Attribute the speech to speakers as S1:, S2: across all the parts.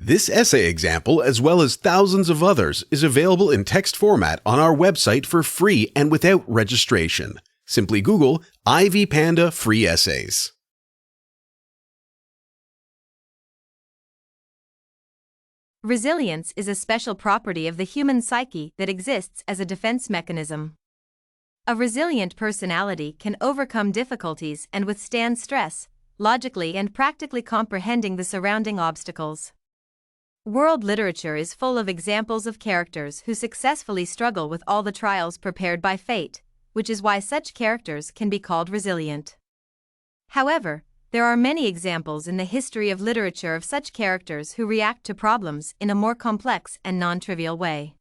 S1: This essay example, as well as thousands of others, is available in text format on our website for free and without registration. Simply Google Ivy Panda Free Essays.
S2: Resilience is a special property of the human psyche that exists as a defense mechanism. A resilient personality can overcome difficulties and withstand stress, logically and practically comprehending the surrounding obstacles. World literature is full of examples of characters who successfully struggle with all the trials prepared by fate, which is why such characters can be called resilient. However, there are many examples in the history of literature of such characters who react to problems in a more complex and non-trivial way.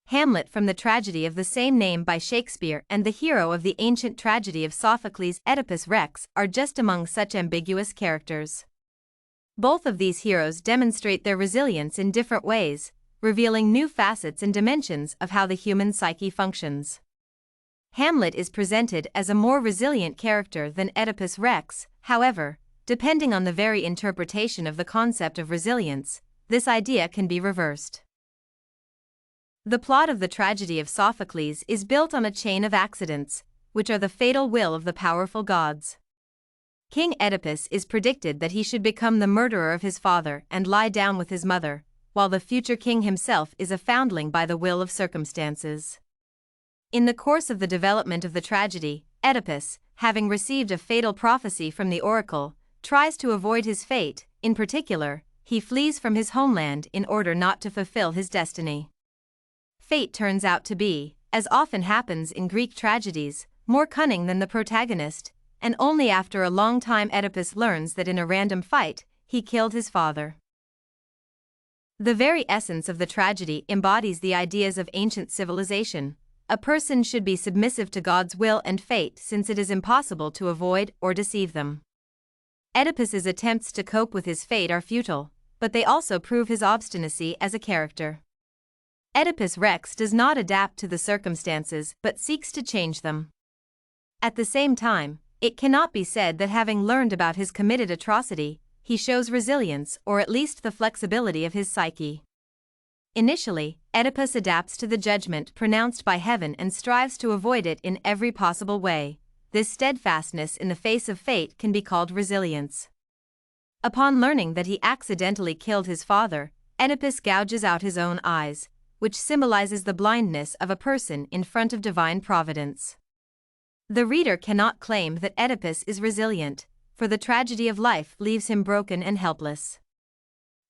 S2: Hamlet from the tragedy of the same name by Shakespeare and the hero of the ancient tragedy of Sophocles' Oedipus Rex are just among such ambiguous characters. Both of these heroes demonstrate their resilience in different ways, revealing new facets and dimensions of how the human psyche functions. Hamlet is presented as a more resilient character than Oedipus Rex. However, depending on the very interpretation of the concept of resilience, this idea can be reversed. The plot of the tragedy of Sophocles is built on a chain of accidents, which are the fatal will of the powerful gods. King Oedipus is predicted that he should become the murderer of his father and lie down with his mother, while the future king himself is a foundling by the will of circumstances. In the course of the development of the tragedy, Oedipus, having received a fatal prophecy from the oracle, tries to avoid his fate. In particular, he flees from his homeland in order not to fulfill his destiny. Fate turns out to be, as often happens in Greek tragedies, more cunning than the protagonist, and only after a long time Oedipus learns that in a random fight, he killed his father. The very essence of the tragedy embodies the ideas of ancient civilization. A person should be submissive to God's will and fate since it is impossible to avoid or deceive them. Oedipus's attempts to cope with his fate are futile, but they also prove his obstinacy as a character. Oedipus Rex does not adapt to the circumstances but seeks to change them. At the same time, it cannot be said that having learned about his committed atrocity, he shows resilience or at least the flexibility of his psyche. Initially, Oedipus adapts to the judgment pronounced by heaven and strives to avoid it in every possible way. This steadfastness in the face of fate can be called resilience. Upon learning that he accidentally killed his father, Oedipus gouges out his own eyes, which symbolizes the blindness of a person in front of divine providence. The reader cannot claim that Oedipus is resilient, for the tragedy of life leaves him broken and helpless.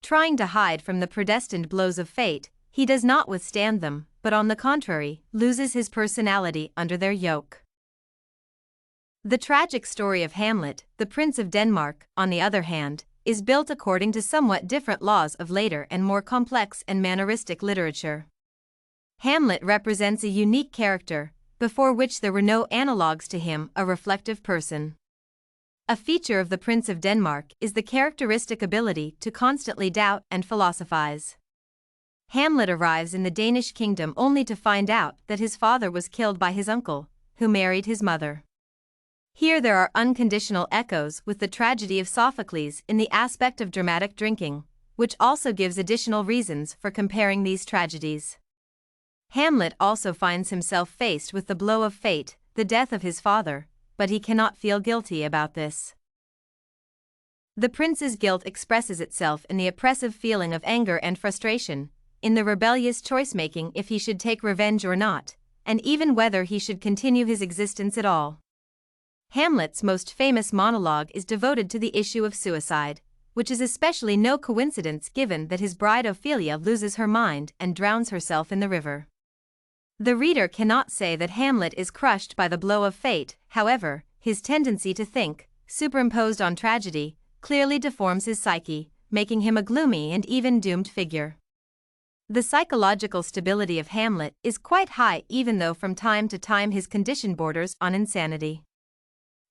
S2: Trying to hide from the predestined blows of fate, he does not withstand them, but on the contrary, loses his personality under their yoke. The tragic story of Hamlet, the Prince of Denmark, on the other hand, is built according to somewhat different laws of later and more complex and manneristic literature. Hamlet represents a unique character, before which there were no analogues to him, a reflective person. A feature of the Prince of Denmark is the characteristic ability to constantly doubt and philosophize. Hamlet arrives in the Danish kingdom only to find out that his father was killed by his uncle, who married his mother. Here there are unconditional echoes with the tragedy of Sophocles in the aspect of dramatic drinking, which also gives additional reasons for comparing these tragedies. Hamlet also finds himself faced with the blow of fate, the death of his father, but he cannot feel guilty about this. The prince's guilt expresses itself in the oppressive feeling of anger and frustration, in the rebellious choice-making if he should take revenge or not, and even whether he should continue his existence at all. Hamlet's most famous monologue is devoted to the issue of suicide, which is especially no coincidence given that his bride Ophelia loses her mind and drowns herself in the river. The reader cannot say that Hamlet is crushed by the blow of fate. However, his tendency to think, superimposed on tragedy, clearly deforms his psyche, making him a gloomy and even doomed figure. The psychological stability of Hamlet is quite high, even though from time to time his condition borders on insanity.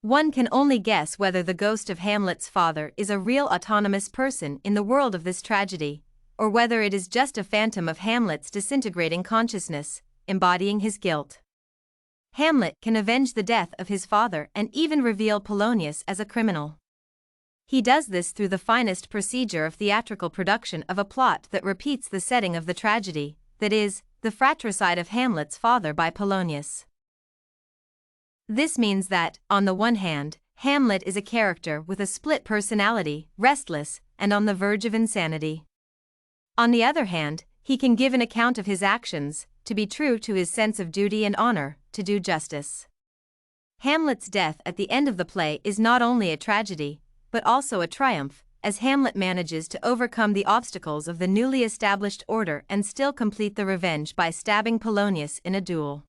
S2: One can only guess whether the ghost of Hamlet's father is a real autonomous person in the world of this tragedy, or whether it is just a phantom of Hamlet's disintegrating consciousness, embodying his guilt. Hamlet can avenge the death of his father and even reveal Polonius as a criminal. He does this through the finest procedure of theatrical production of a plot that repeats the setting of the tragedy, that is, the fratricide of Hamlet's father by Polonius. This means that, on the one hand, Hamlet is a character with a split personality, restless, and on the verge of insanity. On the other hand, he can give an account of his actions, to be true to his sense of duty and honor, to do justice. Hamlet's death at the end of the play is not only a tragedy, but also a triumph, as Hamlet manages to overcome the obstacles of the newly established order and still complete the revenge by stabbing Polonius in a duel.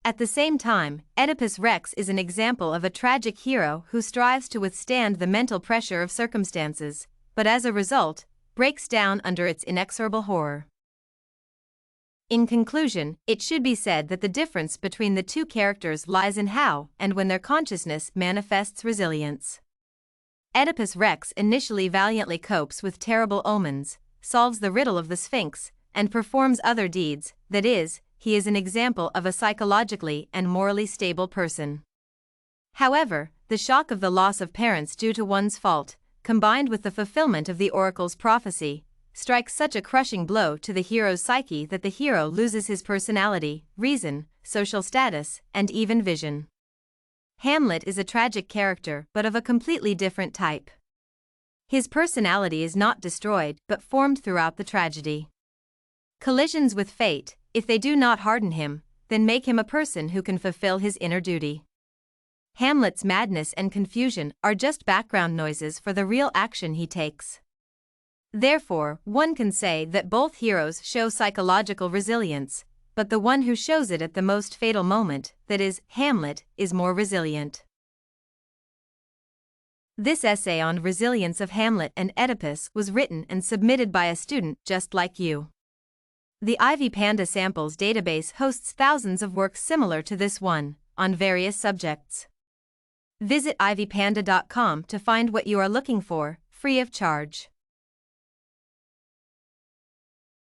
S2: At the same time, Oedipus Rex is an example of a tragic hero who strives to withstand the mental pressure of circumstances, but as a result, breaks down under its inexorable horror. In conclusion, it should be said that the difference between the two characters lies in how and when their consciousness manifests resilience. Oedipus Rex initially valiantly copes with terrible omens, solves the riddle of the Sphinx, and performs other deeds, that is, he is an example of a psychologically and morally stable person. However, the shock of the loss of parents due to one's fault, combined with the fulfillment of the oracle's prophecy, strikes such a crushing blow to the hero's psyche that the hero loses his personality, reason, social status, and even vision. Hamlet is a tragic character but of a completely different type. His personality is not destroyed but formed throughout the tragedy. Collisions with fate, if they do not harden him, then make him a person who can fulfill his inner duty. Hamlet's madness and confusion are just background noises for the real action he takes. Therefore, one can say that both heroes show psychological resilience, but the one who shows it at the most fatal moment, that is, Hamlet, is more resilient. This essay on resilience of Hamlet and Oedipus was written and submitted by a student just like you. The Ivy Panda Samples database hosts thousands of works similar to this one, on various subjects. Visit ivypanda.com to find what you are looking for, free of charge.